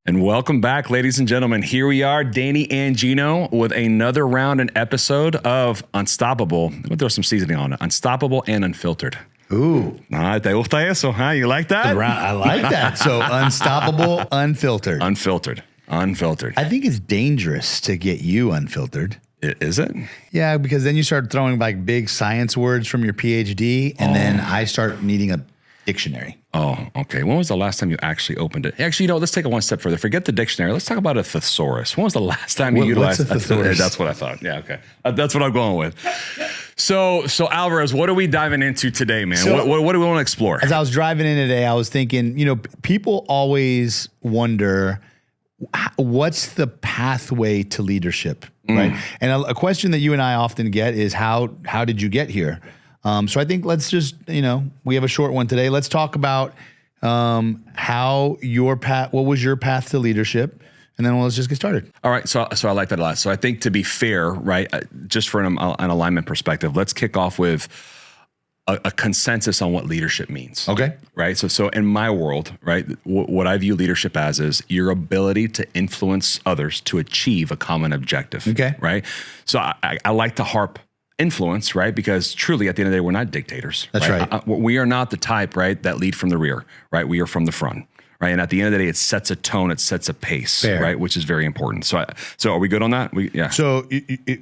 And welcome back, ladies and gentlemen. Here we are, Danny and Gino, with another round and episode of Unstoppable. I'm gonna throw some seasoning on it. Unstoppable and Unfiltered. Ooh. Te gusta eso, huh? You like that? I like that. So unstoppable, unfiltered. Unfiltered. I think it's dangerous to get you unfiltered. Is it? Yeah, because then you start throwing like big science words from your PhD, and then I start needing a dictionary. Oh, okay. When was the last time you actually opened it? Actually, let's take it one step further. Forget the dictionary. Let's talk about a thesaurus. When was the last time you utilized a thesaurus? That's what I thought. Yeah, okay. That's what I'm going with. So Alvarez, what are we diving into today, man? So, what do we want to explore? As I was driving in today, I was thinking, people always wonder, what's the pathway to leadership, right? And a question that you and I often get is, how did you get here? So I think let's just, we have a short one today. Let's talk about how your path, what was your path to leadership? And then let's just get started. All right. So I like that a lot. So I think, to be fair, right, just from an alignment perspective, let's kick off with a consensus on what leadership means. Okay. Right. So in my world, right, what I view leadership as is your ability to influence others to achieve a common objective. Okay. Right. So I like to harp influence, right? Because truly, at the end of the day, we're not dictators. That's right. We are not the type, right, that lead from the rear, right? We are from the front, right? And at the end of the day, it sets a tone, it sets a pace, Fair. Right? Which is very important. So are we good on that? Yeah. So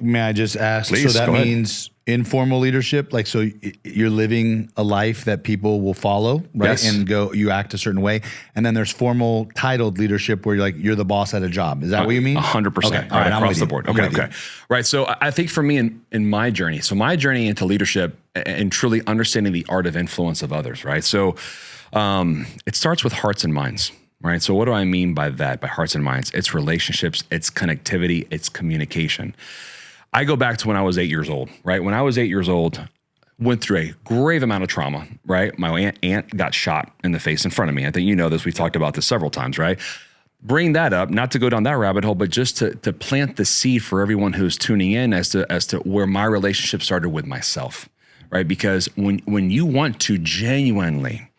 may I just ask? Please, so that go means informal leadership, like, so you're living a life that people will follow, right? Yes. And you act a certain way. And then there's formal titled leadership where you're the boss at a job. Is that what you mean? 100%. Okay. All right, across the board. Okay. Right. So I think for me in my journey, my journey into leadership and truly understanding the art of influence of others, right? So it starts with hearts and minds. Right. So what do I mean by that? By hearts and minds? It's relationships, it's connectivity, it's communication. I go back to when I was 8 years old, right? When I was 8 years old, went through a grave amount of trauma, right? My aunt got shot in the face in front of me. I think you know this. We've talked about this several times, right? Bring that up, not to go down that rabbit hole, but just to plant the seed for everyone who's tuning in as to where my relationship started with myself, right? Because when you want to genuinely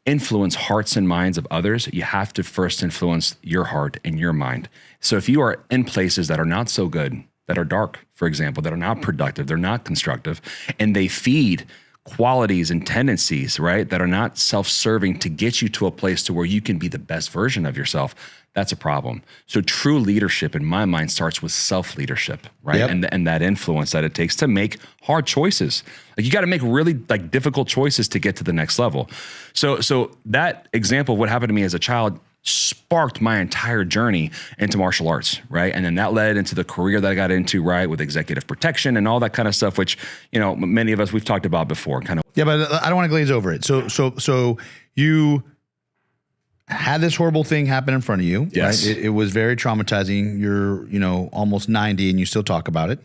influence hearts and minds of others, you have to first influence your heart and your mind. So if you are in places that are not so good, that are dark, for example, that are not productive, they're not constructive, and they feed qualities and tendencies, right, that are not self-serving to get you to a place to where you can be the best version of yourself, that's a problem. So true leadership, in my mind, starts with self-leadership, right? Yep. And that influence that it takes to make hard choices. Like, you got to make really difficult choices to get to the next level. So that example of what happened to me as a child sparked my entire journey into martial arts, right? And then that led into the career that I got into, right, with executive protection and all that kind of stuff, which, many of us, we've talked about before, kind of. Yeah, but I don't want to glaze over it. So you had this horrible thing happen in front of you. Yes. Right? It was very traumatizing. You're, almost 90 and you still talk about it.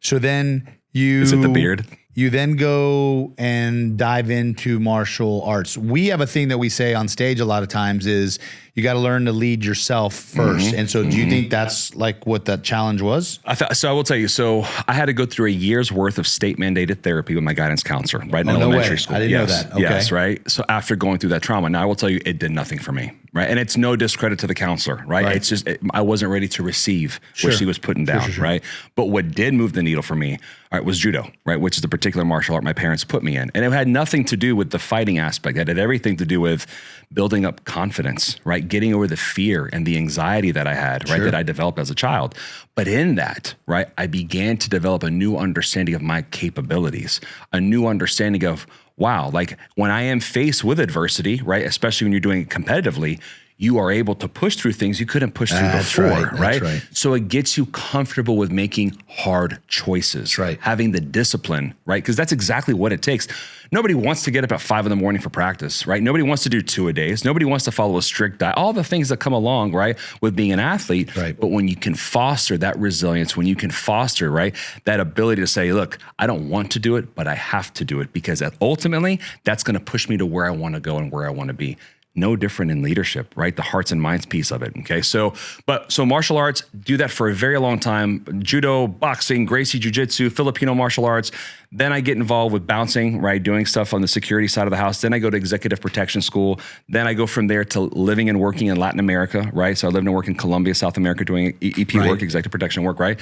So then Is it the beard? You then go and dive into martial arts. We have a thing that we say on stage a lot of times is you got to learn to lead yourself first. And so do you think that's like what that challenge was? So I will tell you, so I had to go through a year's worth of state mandated therapy with my guidance counselor, right? In elementary school. I didn't know that. Okay. Yes, right? So after going through that trauma, now I will tell you, it did nothing for me, right? And it's no discredit to the counselor, right? It's just, I wasn't ready to receive what she was putting down, right? But what did move the needle for me, all right, was judo, right? Which is the particular martial art my parents put me in. And it had nothing to do with the fighting aspect. It had everything to do with building up confidence, right? Getting over the fear and the anxiety that I had, right? That I developed as a child. But in that, right, I began to develop a new understanding of my capabilities, a new understanding of, wow, like when I am faced with adversity, right? Especially when you're doing it competitively, you are able to push through things you couldn't push through before, right? So it gets you comfortable with making hard choices, having the discipline, right? Because that's exactly what it takes. Nobody wants to get up at 5 a.m. for practice, right? Nobody wants to do 2-a-days. Nobody wants to follow a strict diet, all the things that come along, right, with being an athlete. But when you can foster that resilience, when you can foster, right, that ability to say, look, I don't want to do it, but I have to do it because ultimately that's going to push me to where I want to go and where I want to be. No different in leadership, right? The hearts and minds piece of it. Okay. So martial arts, do that for a very long time. Judo, boxing, Gracie Jiu-Jitsu, Filipino martial arts. Then I get involved with bouncing, right? Doing stuff on the security side of the house. Then I go to executive protection school. Then I go from there to living and working in Latin America, right? So I lived and worked in Colombia, South America, doing EP work, executive protection work, right?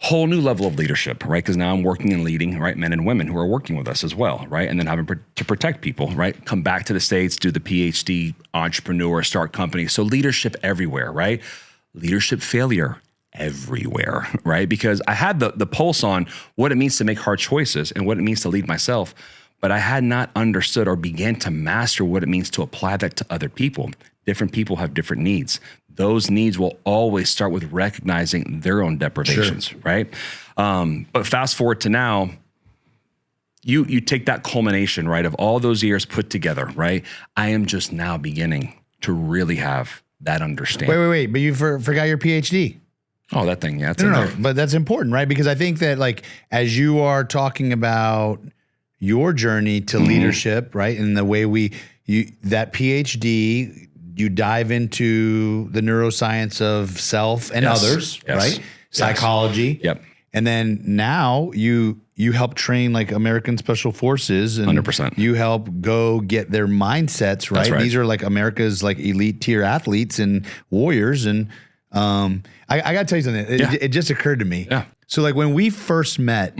Whole new level of leadership, right? Because now I'm working and leading, right, men and women who are working with us as well, right? And then having to protect people, right? Come back to the States, do the PhD, entrepreneur, start companies. So leadership everywhere, right? Leadership failure everywhere, right? Because I had the pulse on what it means to make hard choices and what it means to lead myself, but I had not understood or began to master what it means to apply that to other people. Different people have different needs. Those needs will always start with recognizing their own deprivations, right? But fast forward to now, you take that culmination, right, of all those years put together, right? I am just now beginning to really have that understanding. Wait. But you forgot your PhD. Oh, that thing, yeah. No, but that's important, right? Because I think that, like, as you are talking about your journey to leadership, right, and the way that PhD, you dive into the neuroscience of self and others, right? Psychology. Yep. And then now you help train like American Special Forces, and 100%. You help go get their mindsets, right? That's right. These are like America's like elite tier athletes and warriors. And I got to tell you something. It just occurred to me. Yeah. So like when we first met,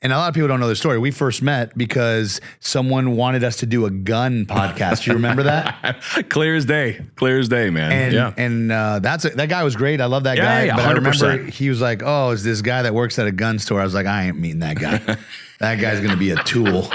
and a lot of people don't know the story. We first met because someone wanted us to do a gun podcast. You remember that? Clear as day, man. And that guy was great. I love that guy. Yeah, but I 100%. remember he was like, "Oh, it's this guy that works at a gun store." I was like, "I ain't meeting that guy. That guy's gonna be a tool."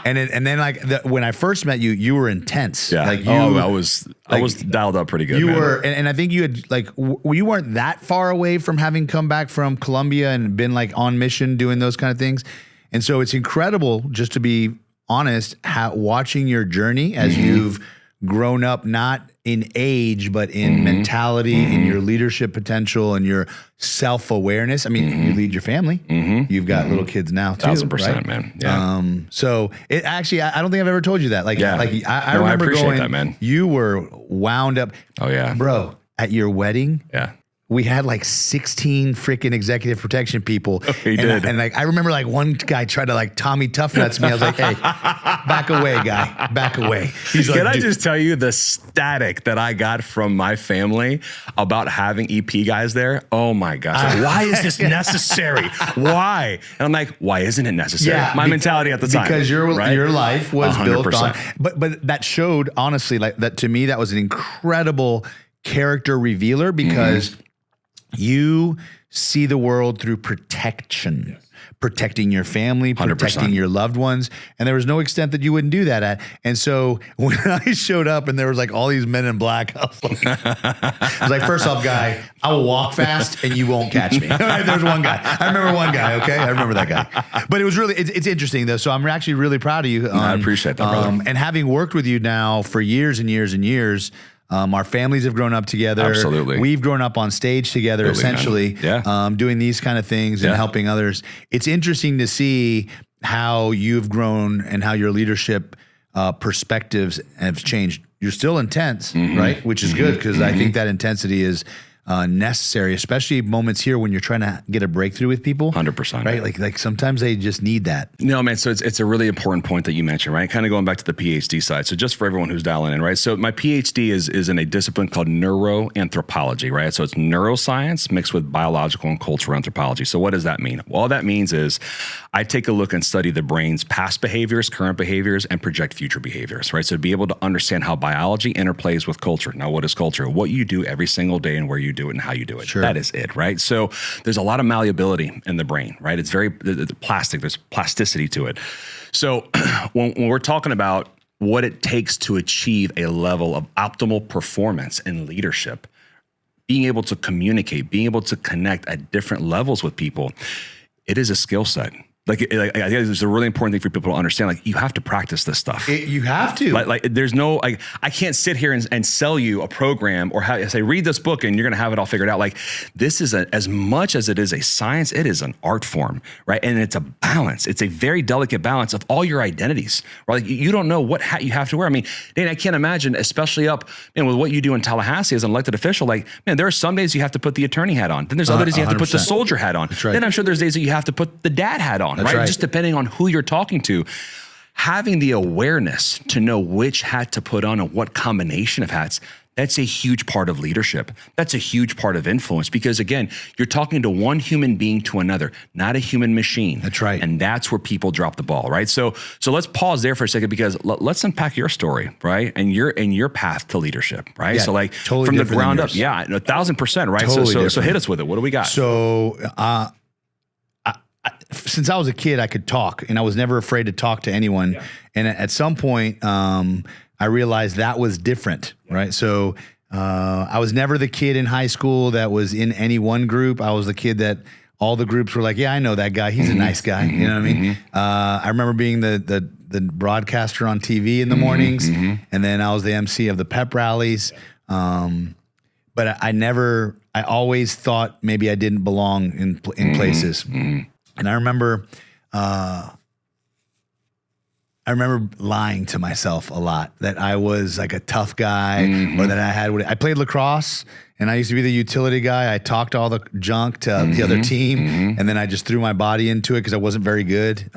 And then like when I first met you, you were intense. Yeah. Like I was dialed up pretty good. You man. were, and I think you had like you weren't that far away from having come back from Colombia and been like on mission doing those kind of things. And so it's incredible, just to be honest, watching your journey as you've grown up, not in age, but in mentality, in your leadership potential and your self-awareness. I mean, you lead your family. You've got little kids now too. 1000%, right? man. Yeah. So it actually, I don't think I've ever told you that. Like, I No, I remember appreciate going, that, man. You were wound up. Oh yeah. Bro, at your wedding. Yeah. We had like 16 freaking executive protection people. He did. And like, I remember like one guy tried to like Tommy Tough Nuts me. I was like, hey, back away, guy, back away. He's like, Can I just tell you the static that I got from my family about having EP guys there? Oh my gosh. Like, why is this necessary? Why? And I'm like, why isn't it necessary? Yeah, my mentality at the time. Because your life was 100%. built on, but that showed, honestly, like that to me, that was an incredible character revealer because you see the world through protection, protecting your family, protecting 100%. your loved ones. And there was no extent that you wouldn't do that at. And so when I showed up and there was like all these men in black, I was like, first off, guy, I will walk fast and you won't catch me. There's one guy. I remember one guy. Okay. I remember that guy. But it was really, it's interesting though. So I'm actually really proud of you. I appreciate that, brother. And having worked with you now for years and years and years, our families have grown up together. Absolutely. We've grown up on stage together, essentially, doing these kind of things and helping others. It's interesting to see how you've grown and how your leadership perspectives have changed. You're still intense, right? Which is good because I think that intensity is necessary, especially moments here when you're trying to get a breakthrough with people. 100%. Right? Like sometimes they just need that. No, man. So it's a really important point that you mentioned, right? Kind of going back to the PhD side. So just for everyone who's dialing in, right? So my PhD is in a discipline called neuroanthropology, right? So it's neuroscience mixed with biological and cultural anthropology. So what does that mean? Well, all that means is I take a look and study the brain's past behaviors, current behaviors, and project future behaviors, right? So to be able to understand how biology interplays with culture. Now, what is culture? What you do every single day and where you do it and how you do it. Sure. That is it, right? So there's a lot of malleability in the brain, right? It's very plastic. There's plasticity to it. So when we're talking about what it takes to achieve a level of optimal performance in leadership, being able to communicate, being able to connect at different levels with people, it is a skill set. Like I think it's a really important thing for people to understand. Like, you have to practice this stuff. You have to. Like there's no, like, I can't sit here and sell you a program or say, read this book and you're going to have it all figured out. Like, this is as much as it is a science, it is an art form, right? And it's a balance. It's a very delicate balance of all your identities, right? Like, you don't know what hat you have to wear. I mean, Dane, I can't imagine, especially up, with what you do in Tallahassee as an elected official, like, man, there are some days you have to put the attorney hat on. Then there's other days you have to put the soldier hat on. That's right. Then I'm sure there's days that you have to put the dad hat on. Right? Just depending on who you're talking to. Having the awareness to know which hat to put on and what combination of hats, that's a huge part of leadership. That's a huge part of influence, because again, you're talking to one human being to another, not a human machine. That's right. And that's where people drop the ball, right? So let's pause there for a second, because let's unpack your story, right? And your path to leadership, right? Yeah, so like totally from the different ground than up, yours. yeah, 1,000%, right? Totally So hit us with it. What do we got? So, since I was a kid, I could talk, and I was never afraid to talk to anyone. Yeah. And at some point, I realized that was different, right? So I was never the kid in high school that was in any one group. I was the kid that all the groups were like, yeah, I know that guy. He's a nice guy. You know what I mean? I remember being the broadcaster on TV in the mornings, and then I was the MC of the pep rallies. But I always thought maybe I didn't belong in places. And I remember lying to myself a lot that I was like a tough guy, or that I played lacrosse, and I used to be the utility guy. I talked all the junk to the other team, and then I just threw my body into it because I wasn't very good.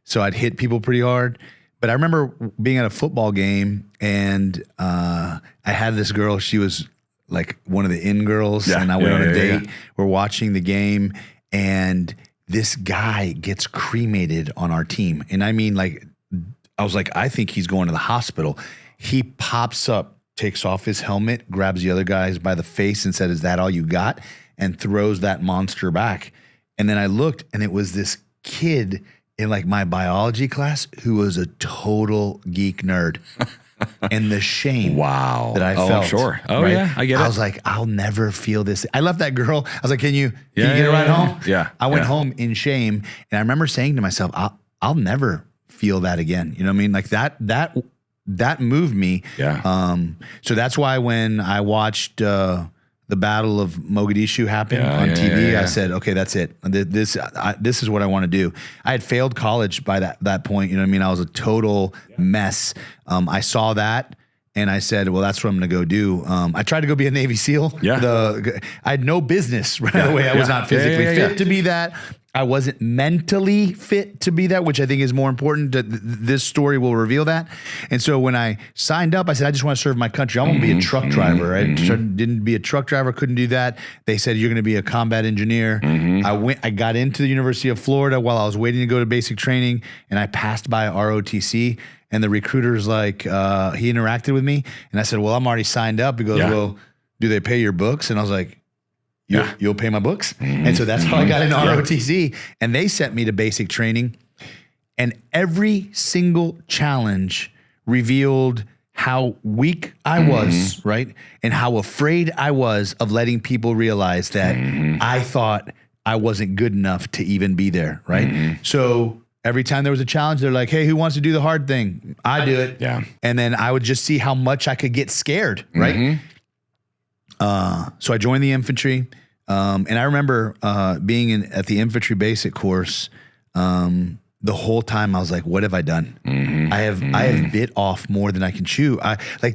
So I'd hit people pretty hard. But I remember being at a football game, and I had this girl. She was like one of the in girls, and I went on a date. We're watching the game, and this guy gets cremated on our team. And I mean, like, I was like, I think he's going to the hospital. He pops up, takes off his helmet, grabs the other guys by the face and said, "Is that all you got?" And throws that monster back. And then I looked, and it was this kid in like my biology class who was a total geek nerd. And the shame that I felt. Sure. Oh, right? Yeah, I get it. I was like, I'll never feel this. I left that girl. I was like, can you get a ride home? Yeah. I went home in shame. And I remember saying to myself, I'll never feel that again. You know what I mean? Like that moved me. Yeah. So that's why when I watched the Battle of Mogadishu happen on TV, I said, okay, that's it. This is what I want to do. I had failed college by that point. You know what I mean? I was a total mess. I saw that, and I said, well, that's what I'm going to go do. I tried to go be a Navy SEAL. Yeah. I had no business right away. I was not physically fit to be that. I wasn't mentally fit to be that, which I think is more important. This story will reveal that. And so when I signed up, I said, I just want to serve my country. I want to be a truck driver, right? Didn't be a truck driver, couldn't do that. They said, you're going to be a combat engineer. I got into the University of Florida while I was waiting to go to basic training, and I passed by ROTC, and the recruiter's like, he interacted with me, and I said, well, I'm already signed up. He goes, well, do they pay your books? And I was like, You'll pay my books. And so that's how I got into ROTC. And they sent me to basic training. And every single challenge revealed how weak I was, right? And how afraid I was of letting people realize that I thought I wasn't good enough to even be there, right? So every time there was a challenge, they're like, hey, who wants to do the hard thing? I do it. Yeah. And then I would just see how much I could get scared, right? So I joined the infantry. And I remember being at the infantry basic course. The whole time I was like, what have I done? I have bit off more than I can chew.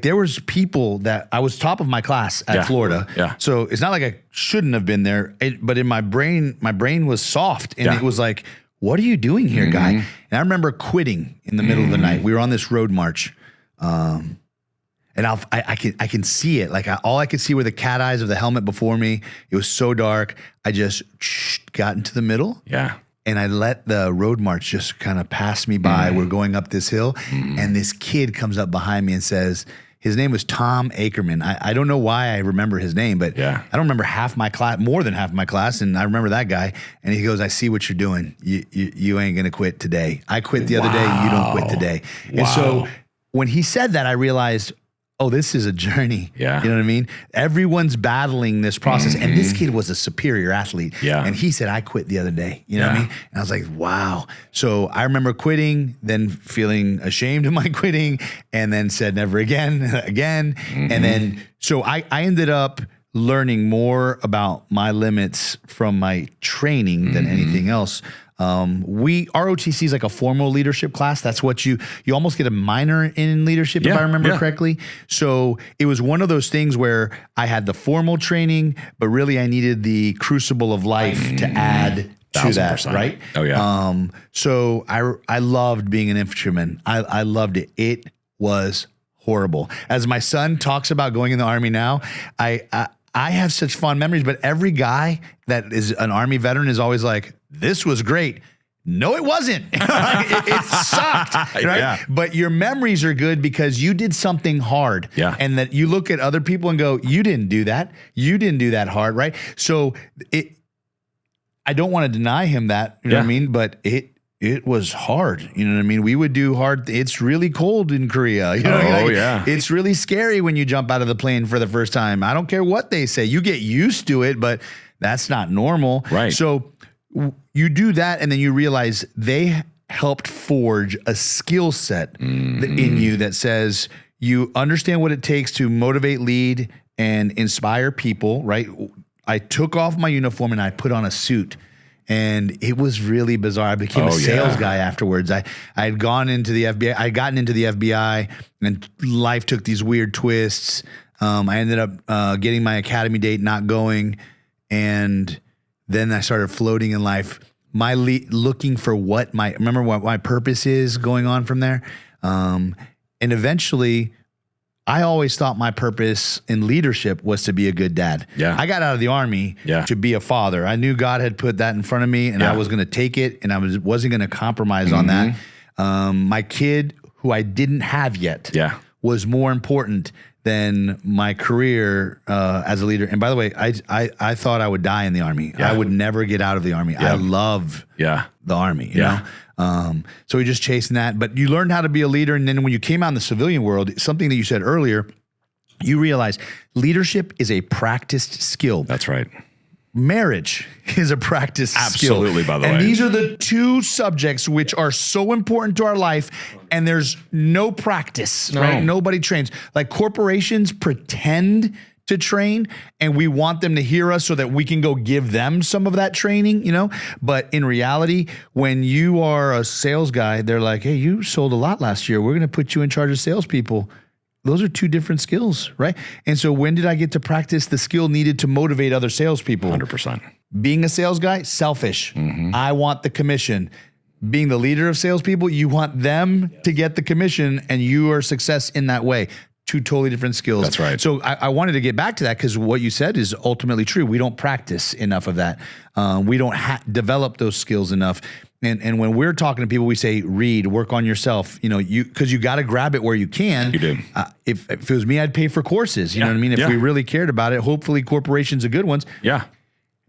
There was people that I was top of my class at Florida. Yeah. So it's not like I shouldn't have been there, but in my brain was soft, and it was like, what are you doing here, guy? And I remember quitting in the middle of the night. We were on this road march. And I can see it. Like all I could see were the cat eyes of the helmet before me. It was so dark. I just got into the middle. Yeah. And I let the road march just kind of pass me by. We're going up this hill, and this kid comes up behind me and says, his name was Tom Ackerman. I don't know why I remember his name, but I don't remember half my class, more than half my class, and I remember that guy. And he goes, I see what you're doing. You ain't gonna quit today. I quit the other day. You don't quit today. And so when he said that, I realized oh, this is a journey. Yeah. You know what I mean? Everyone's battling this process. And this kid was a superior athlete. Yeah. And he said, I quit the other day. You know what I mean? And I was like, wow. So I remember quitting, then feeling ashamed of my quitting, and then said never again, And then, so I ended up learning more about my limits from my training than anything else. ROTC is like a formal leadership class. That's what you almost get a minor in leadership, if I remember correctly. So it was one of those things where I had the formal training, but really I needed the crucible of life to add to that, right? Oh yeah. So I loved being an infantryman. I loved it. It was horrible. As my son talks about going in the Army now, I have such fond memories, but every guy that is an Army veteran is always like, this was great. No, it wasn't. it sucked, right? Yeah. But your memories are good because you did something hard. Yeah. And that you look at other people and go, you didn't do that. You didn't do that hard, right? So I don't want to deny him that, you know what I mean? But it was hard. You know what I mean? We would do hard. It's really cold in Korea. You know, it's really scary when you jump out of the plane for the first time. I don't care what they say. You get used to it, but that's not normal. Right. So you do that, and then you realize they helped forge a skill set in you that says you understand what it takes to motivate, lead, and inspire people, right? I took off my uniform and I put on a suit. And it was really bizarre. I became a sales guy afterwards. I had gone into the FBI. I'd gotten into the FBI, and life took these weird twists. I ended up getting my academy date, not going, and then I started floating in life. Looking for what my purpose is going on from there, and eventually, I always thought my purpose in leadership was to be a good dad. Yeah. I got out of the Army to be a father. I knew God had put that in front of me, and I was going to take it, and I wasn't going to compromise on that. My kid, who I didn't have yet, was more important than my career as a leader. And by the way, I thought I would die in the Army. I would never get out of the Army. I love the Army, you know? So we're just chasing that. But you learned how to be a leader. And then when you came out in the civilian world, something that you said earlier, you realize leadership is a practiced skill. That's right. Marriage is a practice skill. Absolutely, by the way. And these are the two subjects which are so important to our life, and there's no practice, right? Nobody trains. Like corporations pretend to train, and we want them to hear us so that we can go give them some of that training, you know? But in reality, when you are a sales guy, they're like, hey, you sold a lot last year. We're going to put you in charge of salespeople. Those are two different skills, right? And so when did I get to practice the skill needed to motivate other salespeople? 100%. Being a sales guy, selfish. I want the commission. Being the leader of salespeople, you want them to get the commission, and you are success in that way. Two totally different skills. That's right. So I wanted to get back to that because what you said is ultimately true. We don't practice enough of that. We don't develop those skills enough. And when we're talking to people, we say, read, work on yourself, you know, because you got to grab it where you can. You do. If it was me, I'd pay for courses. You know what I mean? If we really cared about it, hopefully corporations are good ones. Yeah.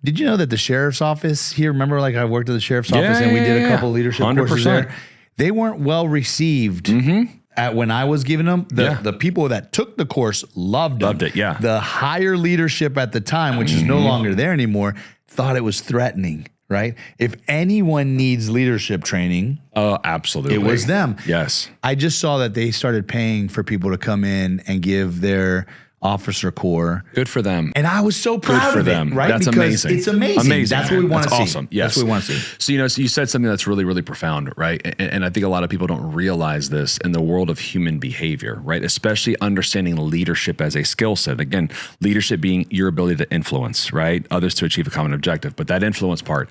Did you know that the sheriff's office here, remember like I worked at the sheriff's office and we did a couple of leadership 100%. courses there? They weren't well received when I was giving them. The people that took the course loved it, yeah. The higher leadership at the time, which is no longer there anymore, thought it was threatening. Right? If anyone needs leadership training, oh, absolutely, it was them. Yes. I just saw that they started paying for people to come in and give their officer corps. Good for them. And I was so proud for of them. it, right? That's because amazing. It's amazing. That's what we want to see. Awesome. Yes. That's what we want to see. So, you know, so you said something that's really, really profound, right? And I think a lot of people don't realize this in the world of human behavior, right? Especially understanding leadership as a skill set. Again, leadership being your ability to influence, right? Others to achieve a common objective. But that influence part,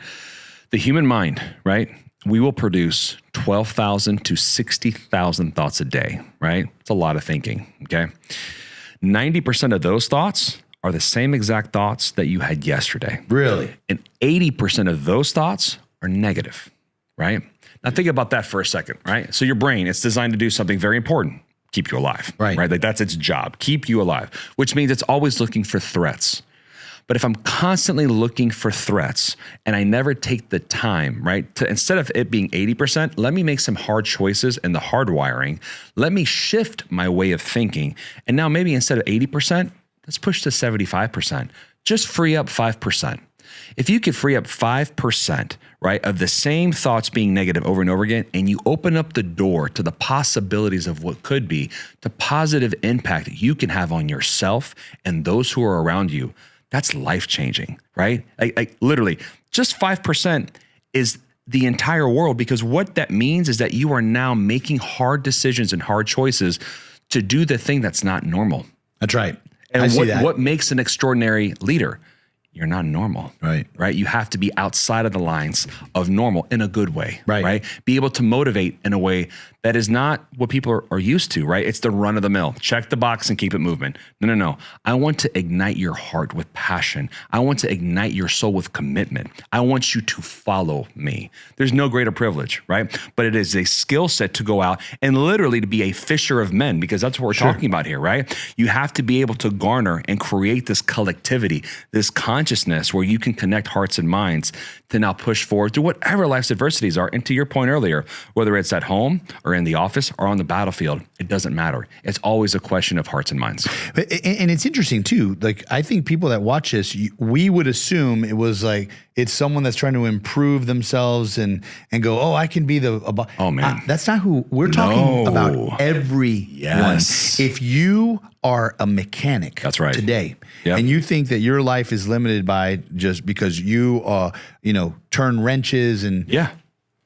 the human mind, right? We will produce 12,000 to 60,000 thoughts a day, right? It's a lot of thinking, okay? 90% of those thoughts are the same exact thoughts that you had yesterday. Really? And 80% of those thoughts are negative, right? Now think about that for a second, right? So your brain, it's designed to do something very important, keep you alive, right? Like that's its job, keep you alive, which means it's always looking for threats. But if I'm constantly looking for threats and I never take the time, right, to instead of it being 80%, let me make some hard choices in the hardwiring. Let me shift my way of thinking. And now maybe instead of 80%, let's push to 75%. Just free up 5%. If you could free up 5%, right, of the same thoughts being negative over and over again, and you open up the door to the possibilities of what could be, the positive impact you can have on yourself and those who are around you, that's life-changing, right? Like literally, just 5% is the entire world, because what that means is that you are now making hard decisions and hard choices to do the thing that's not normal. That's right. And what makes an extraordinary leader? You're not normal, right? You have to be outside of the lines of normal in a good way, right? Be able to motivate in a way that is not what people are used to, right? It's the run of the mill. Check the box and keep it moving. No. I want to ignite your heart with passion. I want to ignite your soul with commitment. I want you to follow me. There's no greater privilege, right? But it is a skill set to go out and literally to be a fisher of men, because that's what we're talking about here, right? You have to be able to garner and create this collectivity, this consciousness where you can connect hearts and minds to now push forward through whatever life's adversities are. And to your point earlier, whether it's at home or in the office or on the battlefield, it doesn't matter. It's always a question of hearts and minds. And it's interesting too. Like, I think people that watch this, we would assume it was like, it's someone that's trying to improve themselves and go, oh, I can be the, oh man, that's not who we're talking about. Everyone. Yes. If you are a mechanic that's right. today, and you think that your life is limited by just because you, turn wrenches and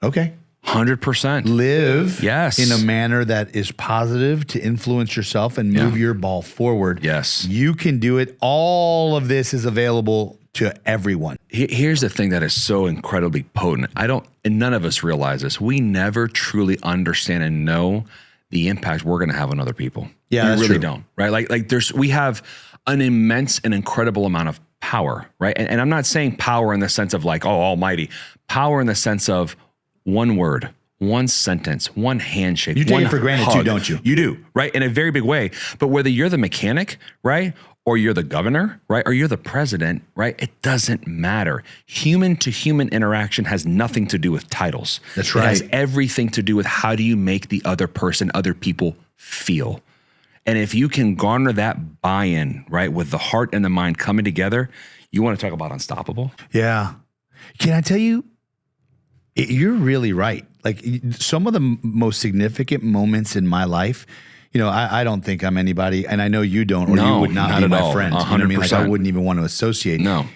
okay. 100%. Live in a manner that is positive to influence yourself and move your ball forward. Yes. You can do it. All of this is available to everyone. Here's the thing that is so incredibly potent. And none of us realize this. We never truly understand and know the impact we're going to have on other people. Yeah, we really don't, right? Like we have an immense and incredible amount of power, right? And I'm not saying power in the sense of like, oh, almighty. Power in the sense of one word, one sentence, one handshake. You take it for granted too, don't you? You do, right? In a very big way. But whether you're the mechanic, right? Or you're the governor, right? Or you're the president, right? It doesn't matter. Human to human interaction has nothing to do with titles. That's right. It has everything to do with how do you make the other person, other people feel. And if you can garner that buy-in, right, with the heart and the mind coming together, you want to talk about unstoppable? Yeah. Can I tell you, you're really right. Like, some of the most significant moments in my life, I don't think I'm anybody, and I know you don't, or you would not be my friend. 100%. You know what I mean? Like, I wouldn't even want to associate. No.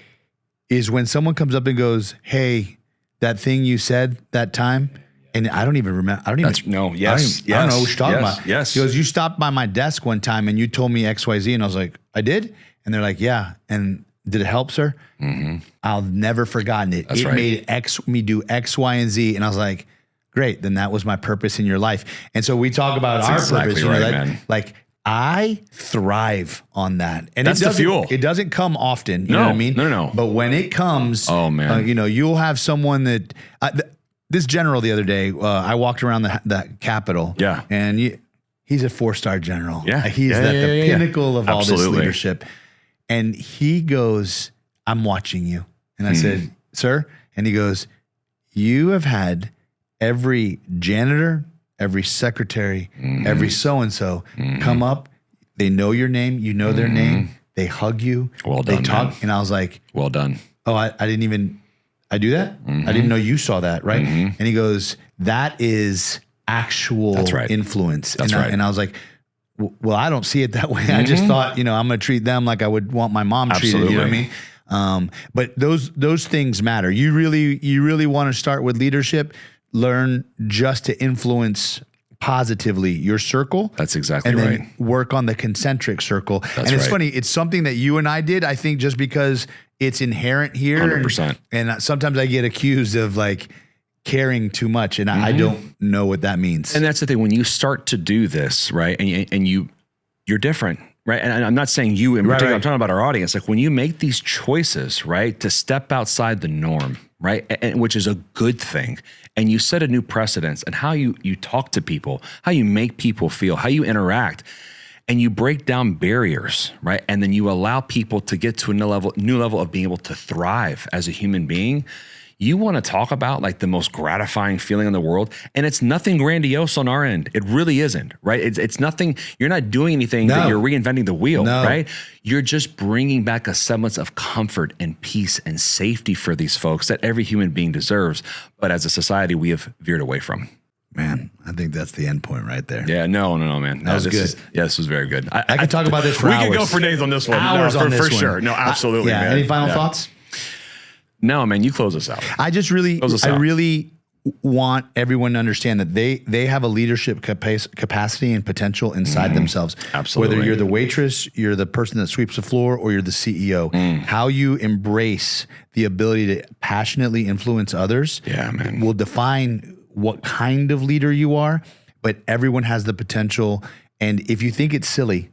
Is when someone comes up and goes, hey, that thing you said that time, and I don't even remember. I don't know what you're talking about. Yes. He goes, you stopped by my desk one time and you told me XYZ, and I was like, I did? And they're like, yeah. And did it help, sir? Mm-hmm. I'll never forgotten it. That's right. Made me do X, Y, and Z. And I was like, great. Then that was my purpose in your life. And so we talk about our purpose. Man. Like, I thrive on that. And that's the fuel. It doesn't come often. You know what I mean? No. But when it comes, oh man, you'll have someone that, this general the other day, I walked around the Capitol. Yeah. And he's a 4-star general. Yeah. He's the pinnacle of all this leadership. And he goes, I'm watching you. And I said, sir? And he goes, you have had every janitor, every secretary, every so-and-so come up. They know your name. You know their name. They hug you. Well done, they talk. man. And I was like, well done. Oh, I didn't even, I do that? I didn't know you saw that, right? And he goes, that is actual influence. That's right. And I was like, well, I don't see it that way. I just thought, I'm going to treat them like I would want my mom treated. You know what I mean? But those things matter. You really want to start with leadership, learn just to influence positively your circle. That's exactly and right. then work on the concentric circle. That's and it's right. funny. It's something that you and I did, I think, just because it's inherent here. 100%. And sometimes I get accused of like caring too much, and I don't know what that means. And that's the thing. When you start to do this, right, and you're different, right? And I'm not saying you in particular. I'm talking about our audience. Like, when you make these choices, right, to step outside the norm, right, and which is a good thing, and you set a new precedence and how you talk to people, how you make people feel, how you interact. and you break down barriers, right? And then you allow people to get to a new level of being able to thrive as a human being. You want to talk about like the most gratifying feeling in the world, and it's nothing grandiose on our end. It really isn't, right? It's nothing. You're not doing anything that you're reinventing the wheel, right? You're just bringing back a semblance of comfort and peace and safety for these folks that every human being deserves. But as a society, we have veered away from. Man, I think that's the end point right there. Yeah, no, man. That was good. This was very good. I could talk about this for hours. We could go for days on this one. Hours on this one. For sure. No, absolutely, man. Any final thoughts? No, man, you close us out. I really want everyone to understand that they have a leadership capacity and potential inside themselves. Absolutely. Whether you're the waitress, you're the person that sweeps the floor, or you're the CEO, how you embrace the ability to passionately influence others will define what kind of leader you are. But everyone has the potential. And if you think it's silly,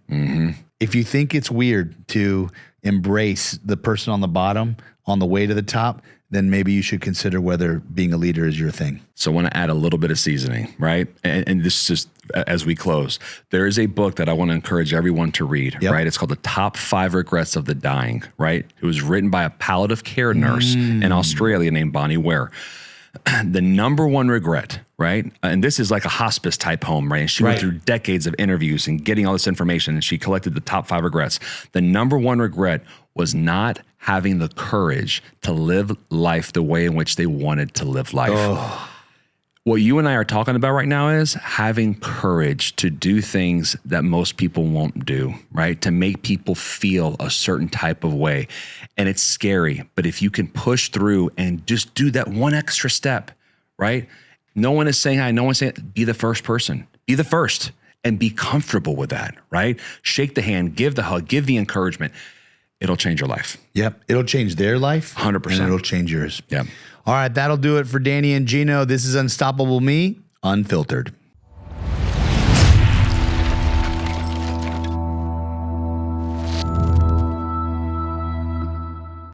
if you think it's weird to embrace the person on the bottom on the way to the top, then maybe you should consider whether being a leader is your thing. So I want to add a little bit of seasoning, right? And this is just as we close. There is a book that I want to encourage everyone to read, right? It's called The Top 5 Regrets of the Dying, right? It was written by a palliative care nurse in Australia named Bonnie Ware. The number one regret, right? And this is like a hospice type home, right? And she went through decades of interviews and getting all this information, and she collected the top 5 regrets. The number one regret was not having the courage to live life the way in which they wanted to live life. What you and I are talking about right now is having courage to do things that most people won't do, right? To make people feel a certain type of way. And it's scary, but if you can push through and just do that one extra step, right? No one is saying hi, no one's saying, be the first person, be the first, and be comfortable with that, right? Shake the hand, give the hug, give the encouragement. It'll change your life. Yep. It'll change their life. 100%. And it'll change yours. Yep. All right. That'll do it for Danny and Gino. This is Unstoppable Me, Unfiltered.